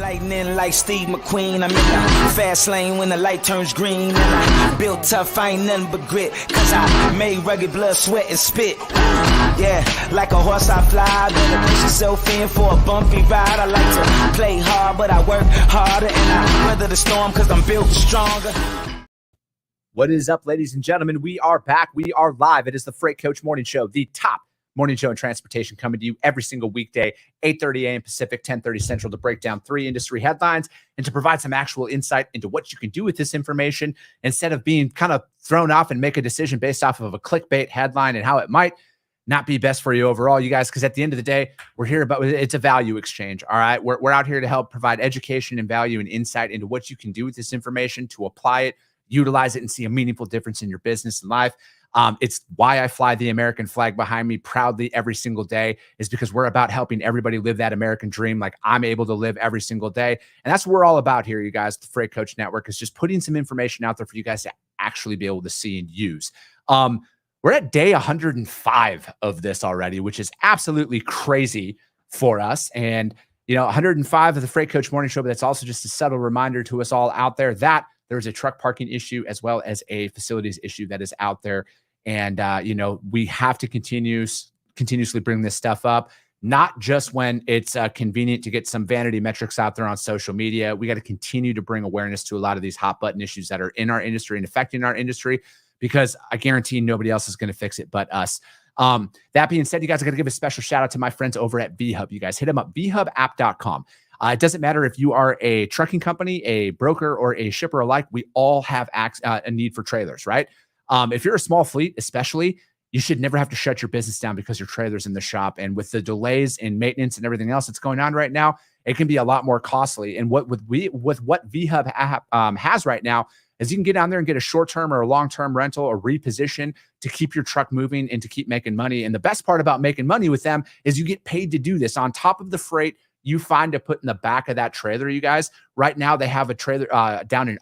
Lightning like Steve McQueen. I'm in the fast lane when the light turns green. And I built tough, I ain't nothing but grit. Cause I made rugged blood, sweat, and spit. Yeah, like a horse I fly. Better push yourself in for a bumpy ride. I like to play hard, but I work harder. And I weather the storm cause I'm built stronger. What is up, ladies and gentlemen? We are back. We are live. It is the Freight Coach Morning Show, the top morning show in transportation, coming to you every single weekday, 8:30 a.m. Pacific, 10:30 Central, to break down 3 industry headlines and to provide some actual insight into what you can do with this information instead of being kind of thrown off and make a decision based off of a clickbait headline and how it might not be best for you overall, you guys, because at the end of the day, we're here about it's a value exchange. All right. We're out here to help provide education and value and insight into what you can do with this information to apply it, utilize it, and see a meaningful difference in your business and life. It's why I fly the American flag behind me proudly every single day, is because we're about helping everybody live that American dream like I'm able to live every single day. And that's what we're all about here, you guys. The Freight Coach Network is just putting some information out there for you guys to actually be able to see and use. We're at day 105 of this already, which is absolutely crazy for us. And, 105 of the Freight Coach Morning Show, but that's also just a subtle reminder to us all out there that there's a truck parking issue as well as a facilities issue that is out there. And, we have to continuously bring this stuff up, not just when it's convenient to get some vanity metrics out there on social media. We got to continue to bring awareness to a lot of these hot button issues that are in our industry and affecting our industry, because I guarantee nobody else is going to fix it but us. That being said, you guys, I got to give a special shout out to my friends over at VHub. You guys hit them up, vhubapp.com. It doesn't matter if you are a trucking company, a broker, or a shipper alike. We all have a need for trailers, right? If you're a small fleet, especially, you should never have to shut your business down because your trailer's in the shop. And with the delays in maintenance and everything else that's going on right now, it can be a lot more costly. And with what VHub has right now is you can get down there and get a short-term or a long-term rental or reposition to keep your truck moving and to keep making money. And the best part about making money with them is you get paid to do this on top of the freight you find to put in the back of that trailer, you guys. Right now, they have a trailer down in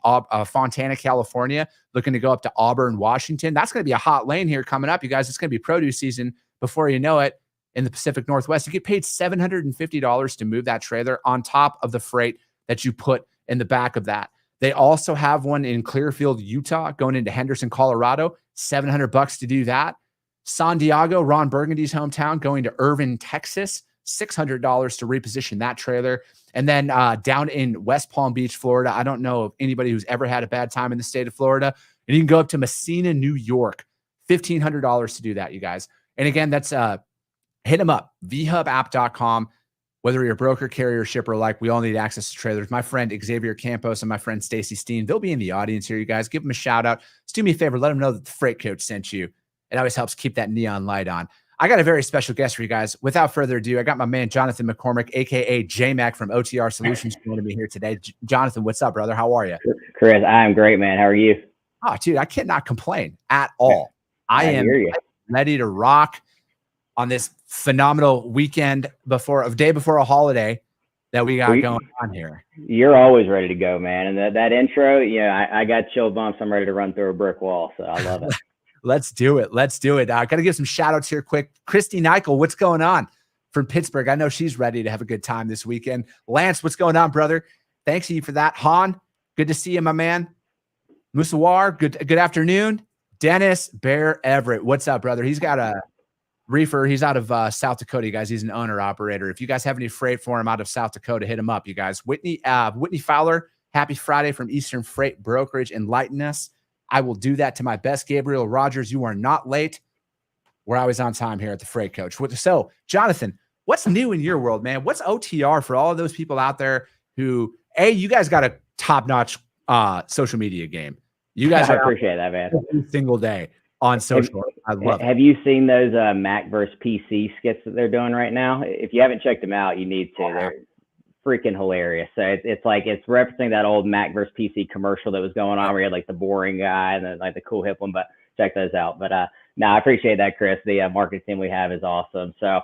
Fontana, California, looking to go up to Auburn, Washington. That's going to be a hot lane here coming up, you guys. It's going to be produce season before you know it in the Pacific Northwest. You get paid $750 to move that trailer on top of the freight that you put in the back of that. They also have one in Clearfield, Utah, going into Henderson, Colorado, $700 to do that. San Diego, Ron Burgundy's hometown, going to Irving, Texas, $600 to reposition that trailer. And then down in West Palm Beach, Florida, I don't know of anybody who's ever had a bad time in the state of Florida. And you can go up to Messina, New York, $1,500 to do that, you guys. And again, that's hit them up, vhubapp.com. Whether you're a broker, carrier, shipper alike, we all need access to trailers. My friend Xavier Campos and my friend Stacy Steen, they'll be in the audience here, you guys. Give them a shout out. Just do me a favor. Let them know that the Freight Coach sent you. It always helps keep that neon light on. I got a very special guest for you guys. Without further ado, I got my man, Jonathan McCormick, a.k.a. J-Mac from OTR Solutions, joining me here today. Jonathan, what's up, brother? How are you? Chris, I'm great, man. How are you? Oh, dude, I cannot complain at all. I am ready to rock on this phenomenal weekend day before a holiday that we got going on here. You're always ready to go, man. And that intro, I got chill bumps. I'm ready to run through a brick wall, so I love it. Let's do it. I got to give some shout outs here quick. Christy Nichol, what's going on from Pittsburgh? I know she's ready to have a good time this weekend. Lance, what's going on, brother? Thanks to you for that. Han, good to see you, my man. Musawar, good afternoon. Dennis Bear Everett, what's up, brother? He's got a reefer. He's out of South Dakota, you guys. He's an owner operator. If you guys have any freight for him out of South Dakota, hit him up, you guys. Whitney Fowler, happy Friday from Eastern Freight Brokerage. Enlighten us. I will do that to my best. Gabriel Rogers, you are not late. We're always on time here at the Freight Coach. So, Jonathan, what's new in your world, man? What's OTR for all of those people out there who, you guys got a top-notch social media game. You guys I appreciate that, man. Every single day on social. I love it. Have you seen those Mac versus PC skits that they're doing right now? If you haven't checked them out, you need to. They're freaking hilarious. So it's referencing that old Mac versus PC commercial that was going on where you had like the boring guy and then like the cool hip one, but check those out. But no, I appreciate that, Chris. The marketing team we have is awesome. So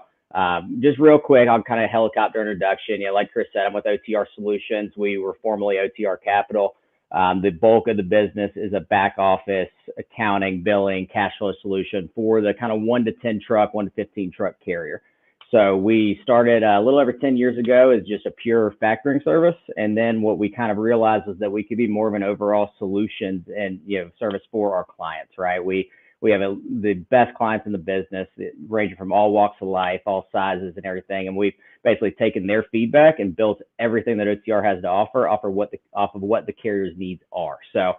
just real quick, I'll kind of helicopter introduction. Like Chris said, I'm with OTR Solutions. We were formerly OTR Capital. The bulk of the business is a back office accounting, billing, cash flow solution for the kind of 1 to 10 truck, 1 to 15 truck carrier. So we started a little over 10 years ago as just a pure factoring service. And then what we kind of realized was that we could be more of an overall solutions and, service for our clients, right? We have the best clients in the business, ranging from all walks of life, all sizes and everything. And we've basically taken their feedback and built everything that OTR has to offer off of what the carrier's needs are. So,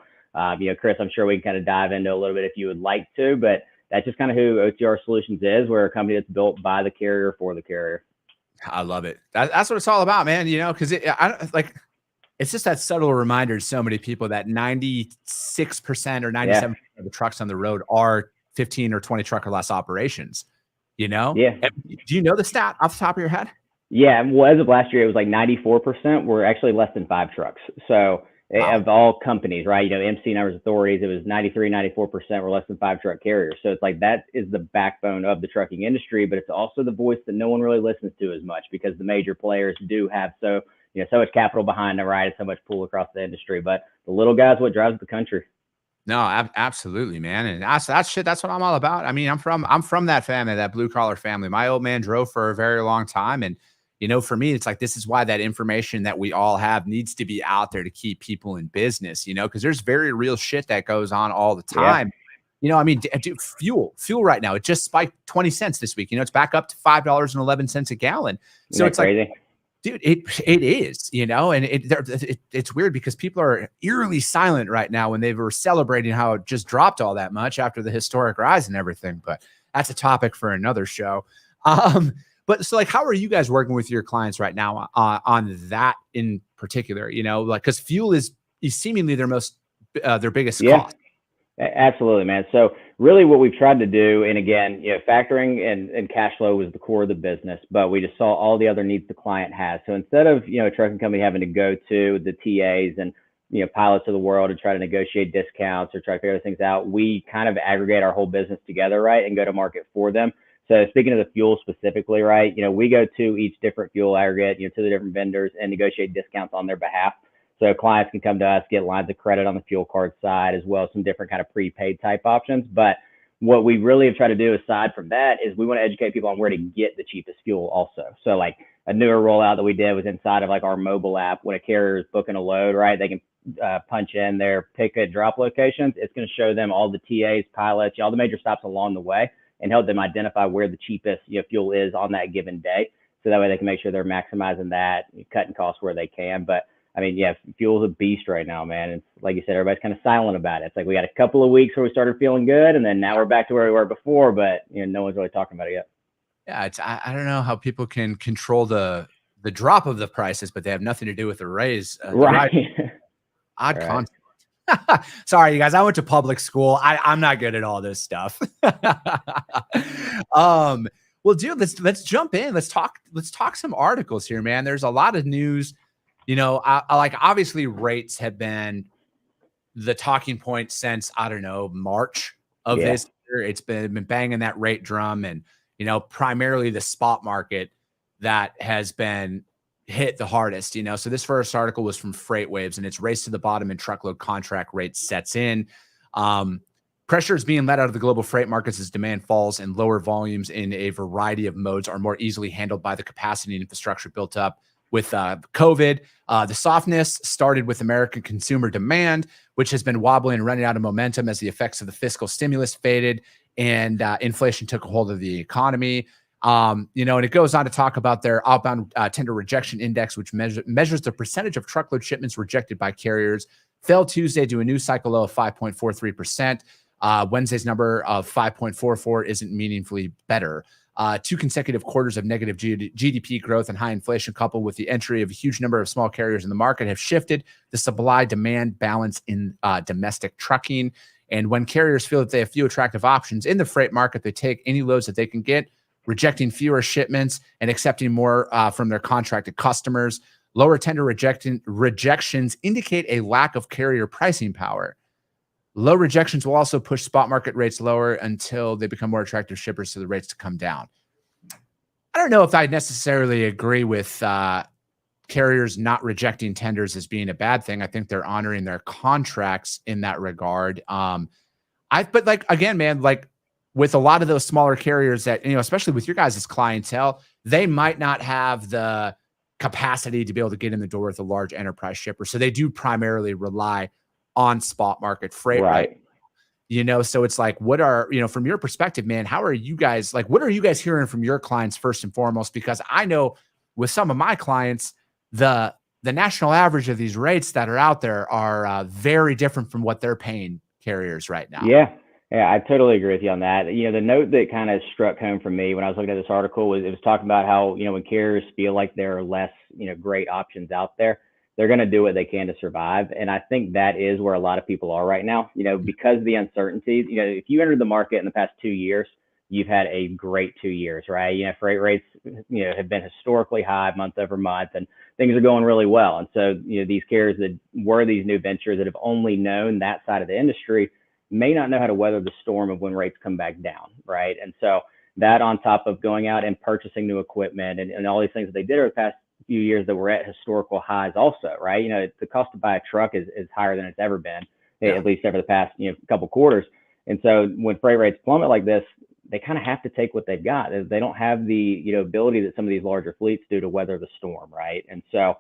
Chris, I'm sure we can kind of dive into a little bit if you would like to, but that's just kind of who OTR Solutions is. We're a company that's built by the carrier for the carrier. I love it. That's what it's all about, man. Because it's just that subtle reminder to so many people that 96% or 97% of the trucks on the road are 15 or 20 truck or less operations. Yeah. Do you know the stat off the top of your head? Yeah. Well, as of last year, it was like 94%. We're actually less than 5 trucks. So of all companies, right? MC numbers authorities, it was 93, 94% were less than 5 truck carriers. So it's like that is the backbone of the trucking industry, but it's also the voice that no one really listens to as much because the major players do have so much capital behind them, right? And so much pull across the industry. But the little guys, what drives the country. No, absolutely, man. And that's what I'm all about. I mean, I'm from that family, that blue collar family. My old man drove for a very long time. And for me, it's like, this is why that information that we all have needs to be out there to keep people in business, because there's very real shit that goes on all the time. Yeah. Dude, fuel right now, it just spiked 20 cents this week. It's back up to $5.11 a gallon. So it's crazy. Dude, it is, and it's weird because people are eerily silent right now when they were celebrating how it just dropped all that much after the historic rise and everything. But that's a topic for another show. But so how are you guys working with your clients right now on that in particular? Because fuel is seemingly their biggest cost. Absolutely, man. So really what we've tried to do, and again, factoring and cash flow was the core of the business, but we just saw all the other needs the client has. So instead of, a trucking company having to go to the TAs and, pilots of the world and try to negotiate discounts or try to figure things out, we kind of aggregate our whole business together, right, and go to market for them. So speaking of the fuel specifically, right, we go to each different fuel aggregate, to the different vendors and negotiate discounts on their behalf. So clients can come to us, get lines of credit on the fuel card side, as well as some different kind of prepaid type options. But what we really have tried to do aside from that is we want to educate people on where to get the cheapest fuel also. So like a newer rollout that we did was inside of like our mobile app. When a carrier is booking a load, right, they can punch in their pick and drop locations. It's going to show them all the TAs, pilots, all the major stops along the way and help them identify where the cheapest fuel is on that given day. So that way they can make sure they're maximizing that, cutting costs where they can. But I mean, fuel's a beast right now, man. It's like you said, everybody's kind of silent about it. It's like we had a couple of weeks where we started feeling good, and then now we're back to where we were before, but no one's really talking about it yet. Yeah, I don't know how people can control the drop of the prices, but they have nothing to do with the raise. Right. Odd concept. Sorry, you guys. I went to public school. I'm not good at all this stuff. Well, dude, let's jump in. Let's talk some articles here, man. There's a lot of news. Obviously rates have been the talking point since, I don't know, March of this year. It's been banging that rate drum, and, primarily the spot market that has been hit the hardest, So this first article was from Freight Waves, and it's race to the bottom and truckload contract rates sets in. Pressure is being let out of the global freight markets as demand falls and lower volumes in a variety of modes are more easily handled by the capacity and infrastructure built up with COVID. The softness started with American consumer demand, which has been wobbling and running out of momentum as the effects of the fiscal stimulus faded and inflation took a hold of the economy. And it goes on to talk about their outbound tender rejection index, which measures the percentage of truckload shipments rejected by carriers, fell Tuesday to a new cycle low of 5.43%. Wednesday's number of 5.44 isn't meaningfully better. 2 consecutive quarters of negative GDP growth and high inflation, coupled with the entry of a huge number of small carriers in the market, have shifted the supply-demand balance in domestic trucking. And when carriers feel that they have few attractive options in the freight market, they take any loads that they can get, rejecting fewer shipments and accepting more from their contracted customers. Lower tender rejections indicate a lack of carrier pricing power. Low rejections will also push spot market rates lower until they become more attractive shippers to the rates to come down. I don't know if I necessarily agree with carriers not rejecting tenders as being a bad thing. I think they're honoring their contracts in that regard. But again, man, with a lot of those smaller carriers that, especially with your guys' clientele, they might not have the capacity to be able to get in the door with a large enterprise shipper. So they do primarily rely on spot market freight, right? So it's like, what are, from your perspective, man, how are you guys, like, what are you guys hearing from your clients first and foremost? Because I know with some of my clients, the national average of these rates that are out there are very different from what they're paying carriers right now. Yeah, I totally agree with you on that. The note that kind of struck home for me when I was looking at this article was, it was talking about how, when carriers feel like there are less, great options out there, they're going to do what they can to survive. And I think that is where a lot of people are right now, because of the uncertainties. If you entered the market in the past 2 years, you've had a great 2 years, right? Freight rates, have been historically high month over month, and things are going really well. And so, these carriers that were these new ventures that have only known that side of the industry may not know how to weather the storm of when rates come back down, right? And so that, on top of going out and purchasing new equipment and all these things that they did over the past few years that were at historical highs also, right? The cost to buy a truck is higher than it's ever been, at least over the past, couple quarters. And so when freight rates plummet like this, they kind of have to take what they've got. They don't have the, ability that some of these larger fleets do to weather the storm, right? And so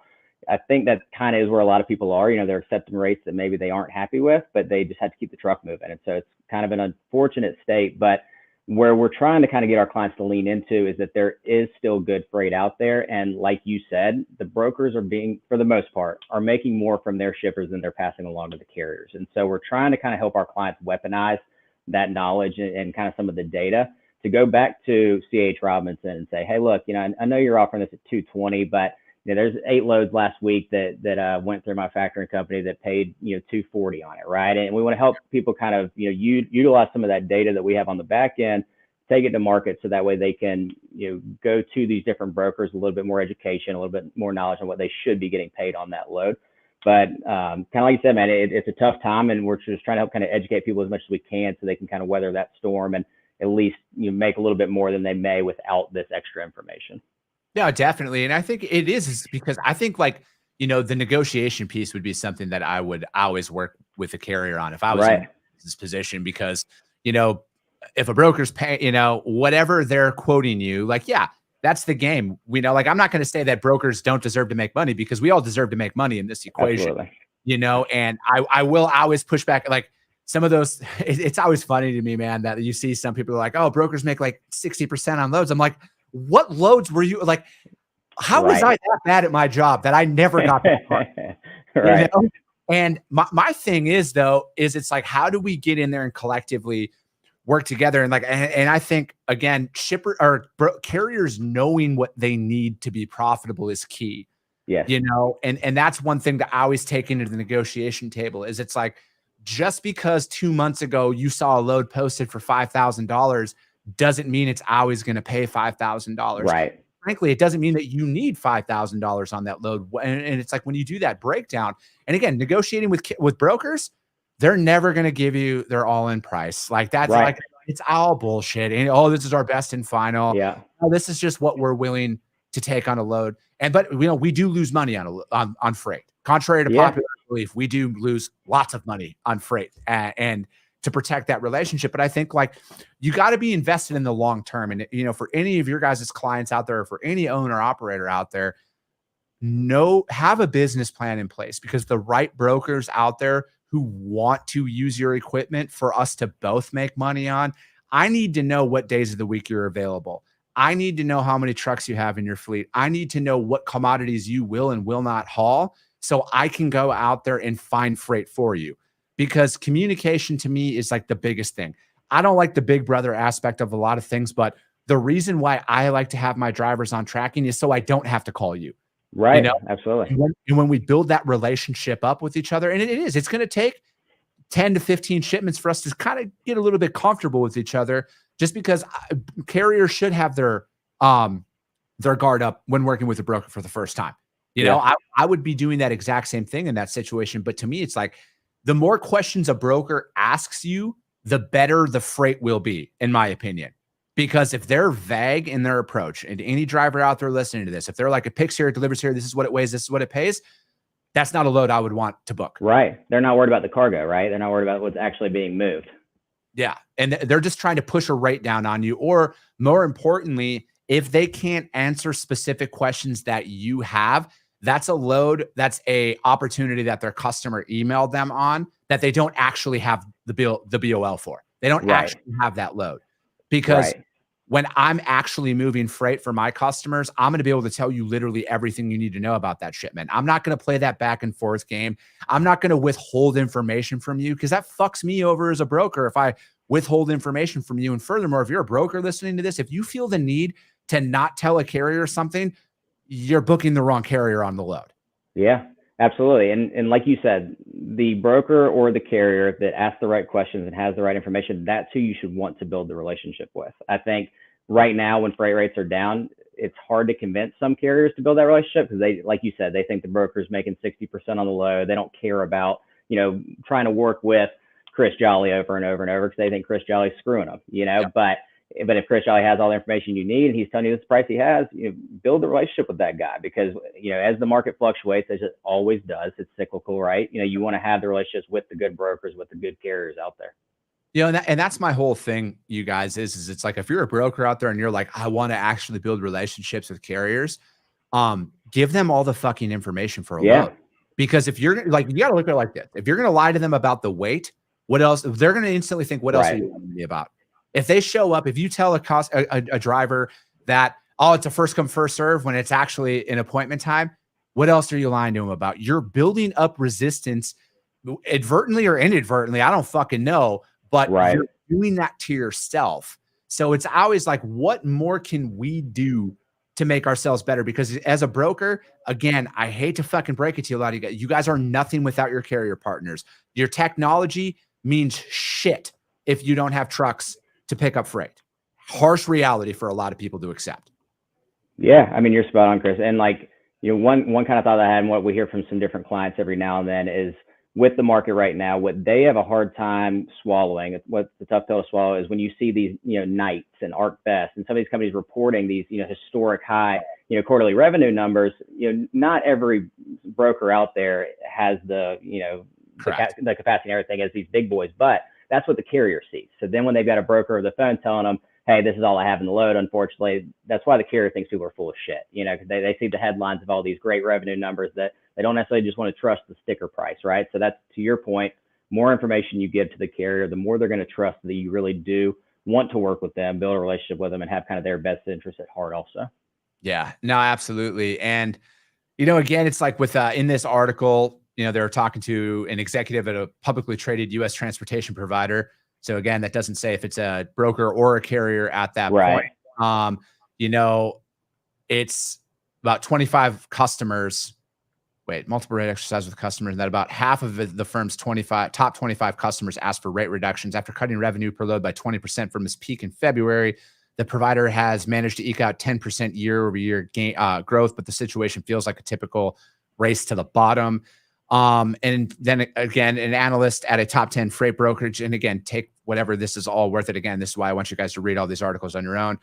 I think that kind of is where a lot of people are. They're accepting rates that maybe they aren't happy with, but they just have to keep the truck moving. And so it's kind of an unfortunate state, but where we're trying to kind of get our clients to lean into is that there is still good freight out there. And like you said, the brokers for the most part, are making more from their shippers than they're passing along to the carriers. And so we're trying to kind of help our clients weaponize that knowledge and kind of some of the data to go back to C.H. Robinson and say, hey, look, I know you're offering this at 220, but there's 8 loads last week that went through my factoring company that paid, 240 on it, right? And we want to help people kind of, utilize some of that data that we have on the back end, take it to market, so that way they can, go to these different brokers, a little bit more education, a little bit more knowledge on what they should be getting paid on that load. But kind of like you said, man, it's a tough time, and we're just trying to help kind of educate people as much as we can so they can kind of weather that storm and at least make a little bit more than they may without this extra information. Yeah, definitely. And I think it is because I think, like, the negotiation piece would be something that I would always work with a carrier on if I was in this position, because, if a broker's paying, whatever they're quoting you, like, yeah, that's the game. Like, I'm not going to say that brokers don't deserve to make money, because we all deserve to make money in this equation, Absolutely. And I will always push back. Like, some of those, it's always funny to me, man, that you see some people are like, oh, brokers make like 60% on loads. I'm like, what loads were you like? How was I that bad at my job that I never got that far? Right. And my thing is, though, it's like, how do we get in there and collectively work together? And and I think, again, carriers knowing what they need to be profitable is key. Yes. And that's one thing that I always take into the negotiation table is, it's like, just because 2 months ago you saw a load posted for $5,000 doesn't mean it's always going to pay $5,000. Right. Frankly, it doesn't mean that you need $5,000 on that load. And it's like, when you do that breakdown, and again, negotiating with brokers, they're never going to give you their all-in price. Like, that's like, it's all bullshit. And, oh, this is our best and final. Yeah. No, this is just what we're willing to take on a load. But we do lose money on freight. Contrary to popular belief, we do lose lots of money on freight and to protect that relationship. But I think, like, you got to be invested in the long term. And, for any of your guys' clients out there, or for any owner operator out there, have a business plan in place, because the right brokers out there who want to use your equipment for us to both make money on, I need to know what days of the week you're available. I need to know how many trucks you have in your fleet. I need to know what commodities you will and will not haul, so I can go out there and find freight for you. Because communication, to me, is like the biggest thing. I don't like the big brother aspect of a lot of things, but the reason why I like to have my drivers on tracking is so I don't have to call you. Right. Absolutely. And when we build that relationship up with each other, and it's going to take 10 to 15 shipments for us to kind of get a little bit comfortable with each other, just because carriers should have their guard up when working with a broker for the first time. I would be doing that exact same thing in that situation. But to me, it's like, the more questions a broker asks you, the better the freight will be, in my opinion. Because if they're vague in their approach, and any driver out there listening to this, if they're like, it picks here, it delivers here, this is what it weighs, this is what it pays, that's not a load I would want to book. Right. They're not worried about the cargo, right? They're not worried about what's actually being moved. Yeah. And they're just trying to push a rate down on you. Or more importantly, If they can't answer specific questions that you have, that's a load. That's a opportunity that their customer emailed them on that they don't actually have the BOL for. They don't actually have that load, because when I'm actually moving freight for my customers, I'm going to be able to tell you literally everything you need to know about that shipment. I'm not going to play that back and forth game. I'm not going to withhold information from you, because that fucks me over as a broker if I withhold information from you. And furthermore, if you're a broker listening to this, if you feel the need to not tell a carrier something, you're booking the wrong carrier on the load. Yeah, absolutely. And like you said, the broker or the carrier that asks the right questions and has the right information, that's who you should want to build the relationship with. I think right now, when freight rates are down, it's hard to convince some carriers to build that relationship, because they, like you said, they think the broker's making 60% on the load. They don't care about, trying to work with Chris Jolly over and over and over, because they think Chris Jolly's screwing them, But if Chris Jolly has all the information you need and he's telling you this price he has, build a relationship with that guy, because, as the market fluctuates, as it always does, it's cyclical, right? You want to have the relationships with the good brokers, with the good carriers out there. And that's my whole thing, you guys, is it's like, if you're a broker out there and you're like, I want to actually build relationships with carriers, give them all the fucking information for a load. Because if you're like, you got to look at it like this. If you're going to lie to them about the weight, what else? They're going to instantly think, what else are you telling me about? If they show up, if you tell a driver that, oh, it's a first come, first serve, when it's actually an appointment time, what else are you lying to them about? You're building up resistance, advertently or inadvertently. I don't fucking know, but you're doing that to yourself. So it's always like, what more can we do to make ourselves better? Because as a broker, again, I hate to fucking break it to you, a lot of you guys. You guys are nothing without your carrier partners. Your technology means shit if you don't have trucks to pick up freight. Harsh reality for a lot of people to accept. Yeah, I mean, you're spot on, Chris. And like, one kind of thought I had, and what we hear from some different clients every now and then, is with the market right now, what they have a hard time swallowing, what's the tough pill to swallow, is when you see these, Knights and ArcBest and some of these companies reporting these, historic high, quarterly revenue numbers. Not every broker out there has the, the capacity and everything as these big boys, but that's what the carrier sees. So then when they've got a broker over the phone telling them, hey, this is all I have in the load, unfortunately, that's why the carrier thinks people are full of shit, because they see the headlines of all these great revenue numbers that they don't necessarily just want to trust the sticker price, right? So that's, to your point, more information you give to the carrier, the more they're going to trust that you really do want to work with them, build a relationship with them, and have kind of their best interest at heart also. Yeah, no, absolutely. And, again, it's like with, in this article, they're talking to an executive at a publicly traded U.S. transportation provider. So again, that doesn't say if it's a broker or a carrier at that point. It's about 25 customers. Multiple rate exercise with customers, and that about half of the firm's top 25 customers asked for rate reductions after cutting revenue per load by 20% from its peak in February. The provider has managed to eke out 10% year-over-year growth, but the situation feels like a typical race to the bottom. And then again, an analyst at a top 10 freight brokerage, and again, take whatever, this is all worth it. Again, this is why I want you guys to read all these articles on your own.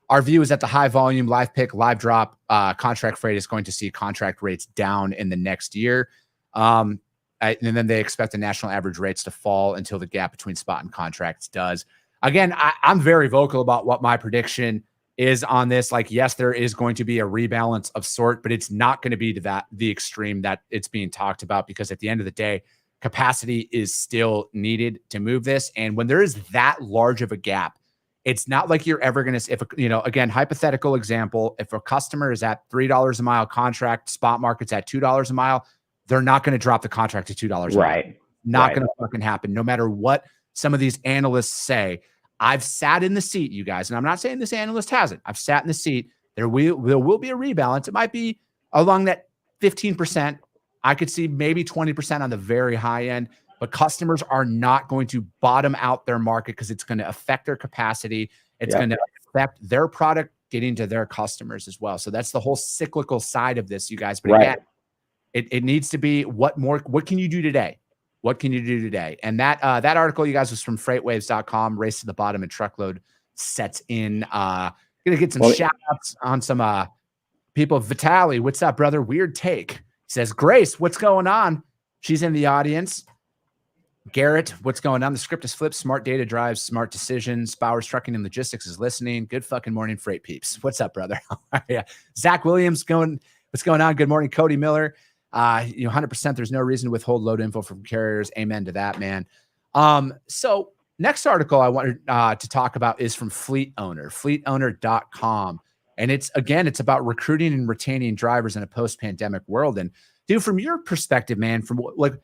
Our view is that the high volume, live pick, live drop contract freight is going to see contract rates down in the next year. And then they expect the national average rates to fall until the gap between spot and contracts does. Again, I'm very vocal about what my prediction is on this. Like, yes, there is going to be a rebalance of sort, but it's not going to be to the extreme that it's being talked about, because at the end of the day, capacity is still needed to move this. And when there is that large of a gap, it's not like you're ever going to, again, hypothetical example, if a customer is at $3 a mile contract, spot market's at $2 a mile, they're not going to drop the contract to $2 a mile. Not going to fucking happen. No matter what some of these analysts say. I've sat in the seat, you guys, and I'm not saying this analyst hasn't. I've sat in the seat. There will be a rebalance. It might be along that 15%. I could see maybe 20% on the very high end, but customers are not going to bottom out their market, because it's going to affect their capacity. It's going to affect their product getting to their customers as well. So that's the whole cyclical side of this, you guys. But again, it needs to be what can you do today? What can you do today? And that article, you guys, was from freightwaves.com. Race to the bottom and Truckload sets in. Gonna get some shout outs on some people. Vitaly, what's up, brother? Weird take. He says, Grace, what's going on? She's in the audience. Garrett, what's going on? The script is flipped. Smart data drives smart decisions. Bowers Trucking and Logistics is listening. Good fucking morning, freight peeps. What's up, brother? Yeah. Zach Williams what's going on? Good morning, Cody Miller. 100%. There's no reason to withhold load info from carriers. Amen to that, man. So next article I wanted to talk about is from Fleet Owner, fleetowner.com. And it's about recruiting and retaining drivers in a post-pandemic world. And dude, from your perspective, man, from like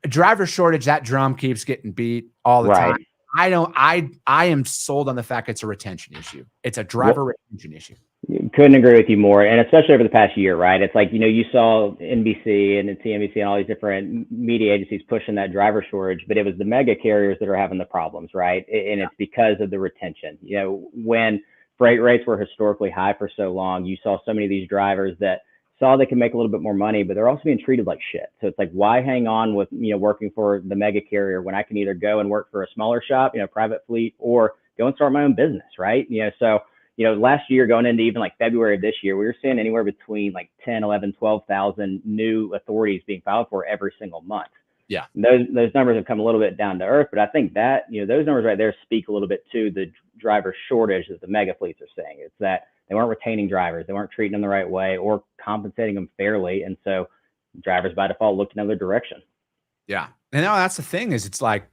a driver shortage, that drum keeps getting beat all the time. I am sold on the fact it's a retention issue. It's a driver retention issue. Couldn't agree with you more. And especially over the past year, right? It's like, you saw NBC and CNBC and all these different media agencies pushing that driver shortage, but it was the mega carriers that are having the problems, right? And it's because of the retention. When freight rates were historically high for so long, you saw so many of these drivers that saw they can make a little bit more money, but they're also being treated like shit. So it's like, why hang on with, working for the mega carrier when I can either go and work for a smaller shop, private fleet, or go and start my own business, right? So last year going into even like February of this year, we were seeing anywhere between like 10, 11, 12,000 new authorities being filed for every single month. Yeah. And those numbers have come a little bit down to earth, but I think that, those numbers right there speak a little bit to the driver shortage that the mega fleets are saying. It's that they weren't retaining drivers. They weren't treating them the right way or compensating them fairly. And so drivers by default looked another direction. Yeah. And now that's the thing is it's like,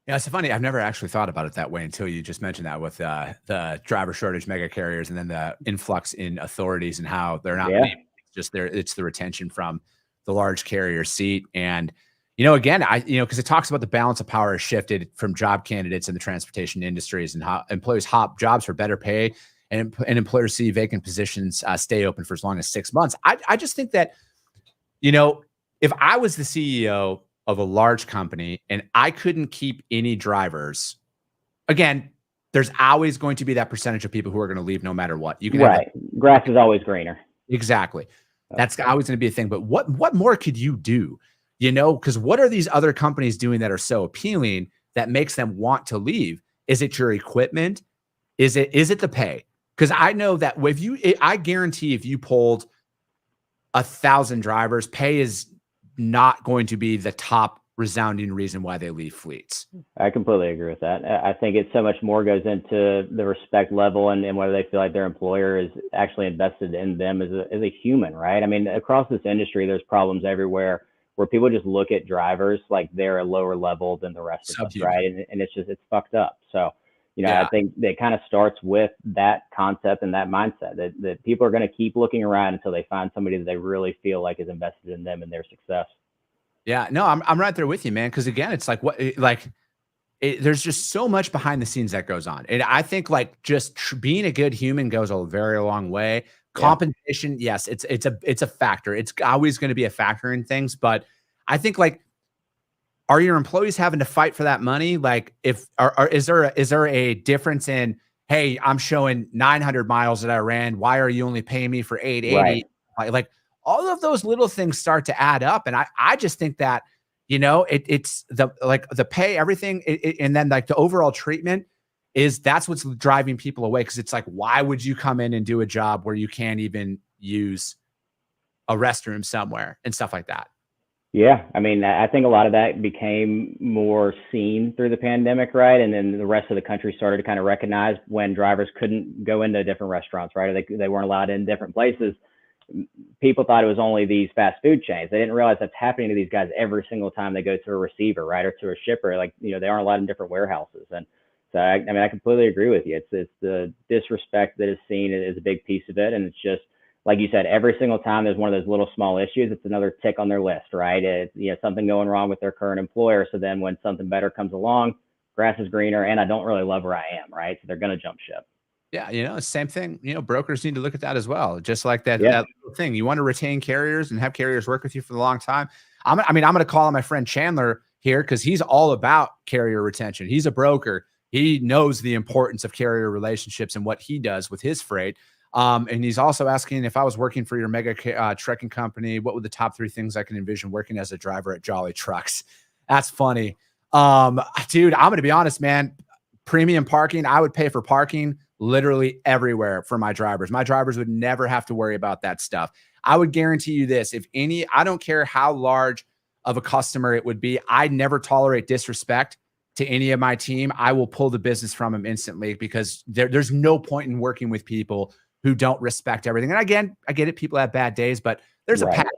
it's funny. I've never actually thought about it that way until you just mentioned that with the driver shortage, mega carriers, and then the influx in authorities and how they're not leaving. It's the retention from the large carrier seat. And, again, because it talks about the balance of power has shifted from job candidates in the transportation industries and how employees hop jobs for better pay and employers see vacant positions stay open for as long as 6 months. I just think that, if I was the CEO of a large company and I couldn't keep any drivers, again, there's always going to be that percentage of people who are going to leave no matter what. You can grass is always greener. Exactly. That's always going to be a thing. But what more could you do? Because what are these other companies doing that are so appealing that makes them want to leave? Is it your equipment? Is it the pay? Because I know that I guarantee if you polled 1,000 drivers, pay is not going to be the top resounding reason why they leave fleets. I completely agree with that. I think it's so much more goes into the respect level and whether they feel like their employer is actually invested in them as a human, right? I mean, across this industry, there's problems everywhere where people just look at drivers like they're a lower level than the rest of us, right? And it's fucked up. So, I think that kind of starts with that concept and that mindset that people are going to keep looking around until they find somebody that they really feel like is invested in them and their success. Yeah, no, I'm right there with you, man. Because again, it's like there's just so much behind the scenes that goes on, and I think like just being a good human goes a very long way. Compensation, yes, it's a factor. It's always going to be a factor in things, but I think like, are your employees having to fight for that money? Like, is there a difference in, hey, I'm showing 900 miles that I ran. Why are you only paying me for 880? Right. Like all of those little things start to add up. And I just think that, it's the pay, everything. And then like the overall treatment that's what's driving people away. Cause it's like, why would you come in and do a job where you can't even use a restroom somewhere and stuff like that? Yeah. I mean, I think a lot of that became more seen through the pandemic, right? And then the rest of the country started to kind of recognize when drivers couldn't go into different restaurants, right? Or they weren't allowed in different places. People thought it was only these fast food chains. They didn't realize that's happening to these guys every single time they go to a receiver, right? Or to a shipper. Like, they aren't allowed in different warehouses. And so, I completely agree with you. It's the disrespect that is seen is a big piece of it. And it's just, like you said, every single time there's one of those little small issues, it's another tick on their list, right? It's something going wrong with their current employer. So then when something better comes along, grass is greener and I don't really love where I am, right? So they're going to jump ship. Yeah, same thing. Brokers need to look at that as well. Just like that little thing. You want to retain carriers and have carriers work with you for the long time. I'm going to call on my friend Chandler here because he's all about carrier retention. He's a broker. He knows the importance of carrier relationships and what he does with his freight. And he's also asking, if I was working for your mega trucking company, what would the top 3 things I can envision working as a driver at Jolly Trucks? That's funny. Dude, I'm going to be honest, man. Premium parking, I would pay for parking literally everywhere for my drivers. My drivers would never have to worry about that stuff. I would guarantee you this, I don't care how large of a customer it would be, I never tolerate disrespect to any of my team. I will pull the business from them instantly, because there's no point in working with people who don't respect everything. And again, I get it. People have bad days, but there's a pattern,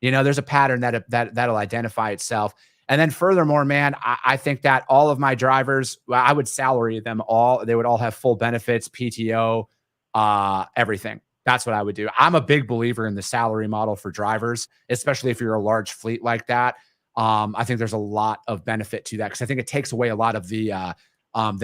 there's a pattern that'll identify itself. And then furthermore, man, I think that all of my drivers, I would salary them all. They would all have full benefits, PTO, everything. That's what I would do. I'm a big believer in the salary model for drivers, especially if you're a large fleet like that. I think there's a lot of benefit to that, because I think it takes away a lot of the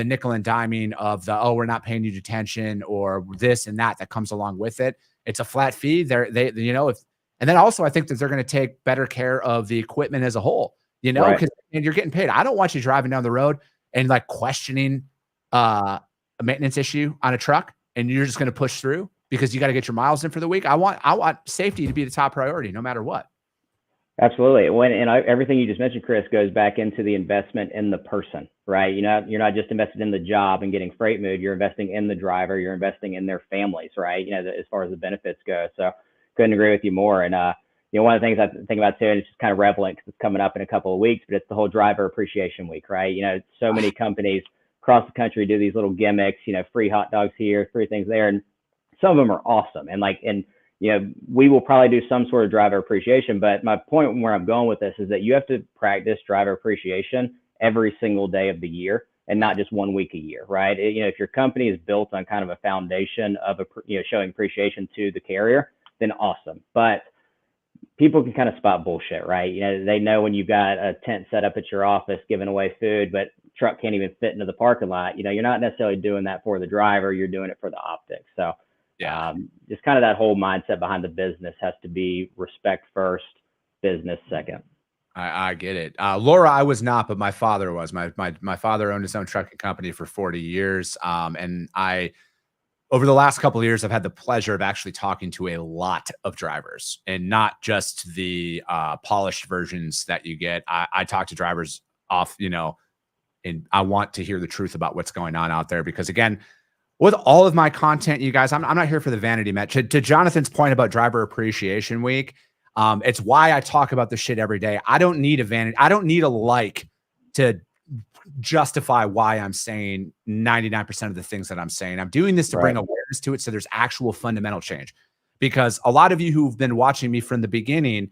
nickel and diming of we're not paying you detention or this and that comes along with it. It's a flat fee. And then also I think that they're going to take better care of the equipment as a whole. Because you're getting paid. I don't want you driving down the road and like questioning a maintenance issue on a truck, and you're just going to push through because you got to get your miles in for the week. I want safety to be the top priority, no matter what. Absolutely. Everything you just mentioned, Chris, goes back into the investment in the person, right? You're not just invested in the job and getting freight moved. You're investing in the driver. You're investing in their families, right? As far as the benefits go. So couldn't agree with you more. And one of the things I think about too, and it's just kind of relevant because it's coming up in a couple of weeks, but it's the whole driver appreciation week, right? So many companies across the country do these little gimmicks, free hot dogs here, free things there. And some of them are awesome. And we will probably do some sort of driver appreciation, but my point where I'm going with this is that you have to practice driver appreciation every single day of the year and not just 1 week a year, right? If your company is built on kind of a foundation of, showing appreciation to the carrier, then awesome. But people can kind of spot bullshit, right? They know when you've got a tent set up at your office giving away food, but truck can't even fit into the parking lot. You're not necessarily doing that for the driver. You're doing it for the optics. So just kind of that whole mindset behind the business has to be respect first, business second. I get it. Laura, I was not, but my father was. My father owned his own trucking company for 40 years. And over the last couple of years, I've had the pleasure of actually talking to a lot of drivers, and not just the polished versions that you get. I talk to drivers off, and I want to hear the truth about what's going on out there, because again, with all of my content, you guys, I'm not here for the vanity match. To Jonathan's point about Driver Appreciation Week, it's why I talk about this shit every day. I don't need a vanity. I don't need a like to justify why I'm saying 99% of the things that I'm saying. I'm doing this to bring awareness to it, so there's actual fundamental change. Because a lot of you who've been watching me from the beginning,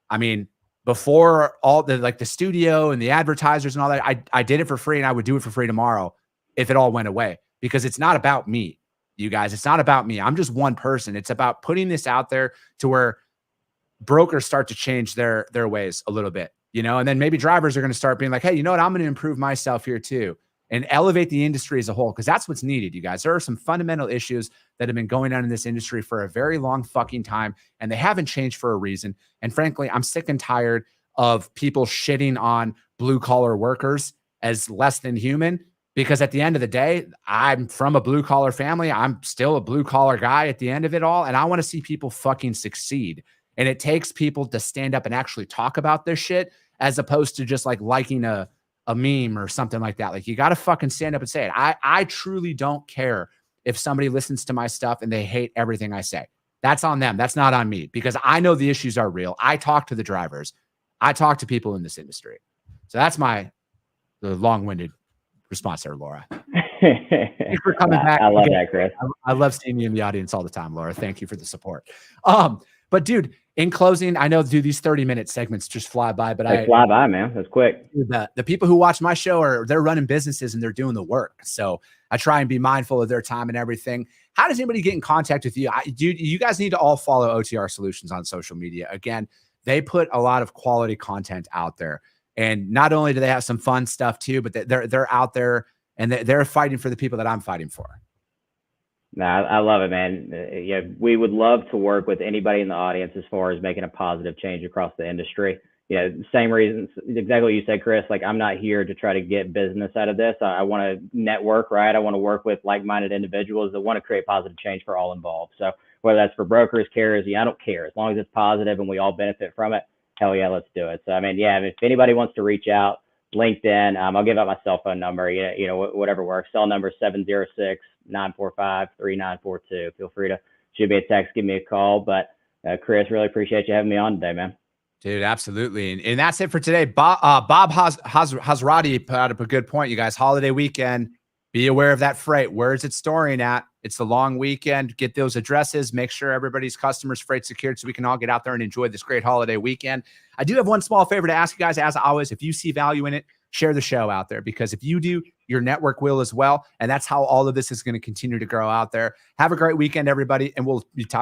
I mean, before all the studio and the advertisers and all that, I did it for free, and I would do it for free tomorrow if it all went away. Because it's not about me, you guys. It's not about me. I'm just one person. It's about putting this out there to where brokers start to change their ways a little bit, and then maybe drivers are going to start being like, hey, you know what? I'm going to improve myself here too, and elevate the industry as a whole, because that's what's needed, you guys. There are some fundamental issues that have been going on in this industry for a very long fucking time, and they haven't changed for a reason. And frankly, I'm sick and tired of people shitting on blue collar workers as less than human. Because at the end of the day, I'm from a blue collar family. I'm still a blue collar guy at the end of it all. And I want to see people fucking succeed. And it takes people to stand up and actually talk about this shit, as opposed to just like liking a meme or something like that. Like, you got to fucking stand up and say it. I truly don't care if somebody listens to my stuff and they hate everything I say. That's on them. That's not on me, because I know the issues are real. I talk to the drivers. I talk to people in this industry. So that's the long-winded response there, Laura. Thanks for coming back. I love that, Chris. I love seeing you in the audience all the time, Laura. Thank you for the support. But dude, in closing, I know, dude, these 30-minute segments just fly by, but they fly by, man. That's quick. The people who watch my show they're running businesses and they're doing the work. So I try and be mindful of their time and everything. How does anybody get in contact with you? You guys need to all follow OTR Solutions on social media. Again, they put a lot of quality content out there. And not only do they have some fun stuff too, but they're out there and they're fighting for the people that I'm fighting for. No, I love it, man. We would love to work with anybody in the audience as far as making a positive change across the industry. Same reasons, exactly what you said, Chris. Like, I'm not here to try to get business out of this. I want to network, right? I want to work with like-minded individuals that want to create positive change for all involved. So whether that's for brokers, carriers, I don't care. As long as it's positive and we all benefit from it, hell yeah, let's do it. So, I mean, if anybody wants to reach out, LinkedIn, I'll give out my cell phone number, whatever works. Cell number 706-945-3942. Feel free to shoot me a text, give me a call. But Chris, really appreciate you having me on today, man. Dude, absolutely. And that's it for today. Bob Hazrati put up a good point, you guys. Holiday weekend, be aware of that freight. Where is it storing at? It's the long weekend. Get those addresses. Make sure everybody's customers' freight secured so we can all get out there and enjoy this great holiday weekend. I do have one small favor to ask you guys. As always, if you see value in it, share the show out there, because if you do, your network will as well. And that's how all of this is going to continue to grow out there. Have a great weekend, everybody. And we'll be talking.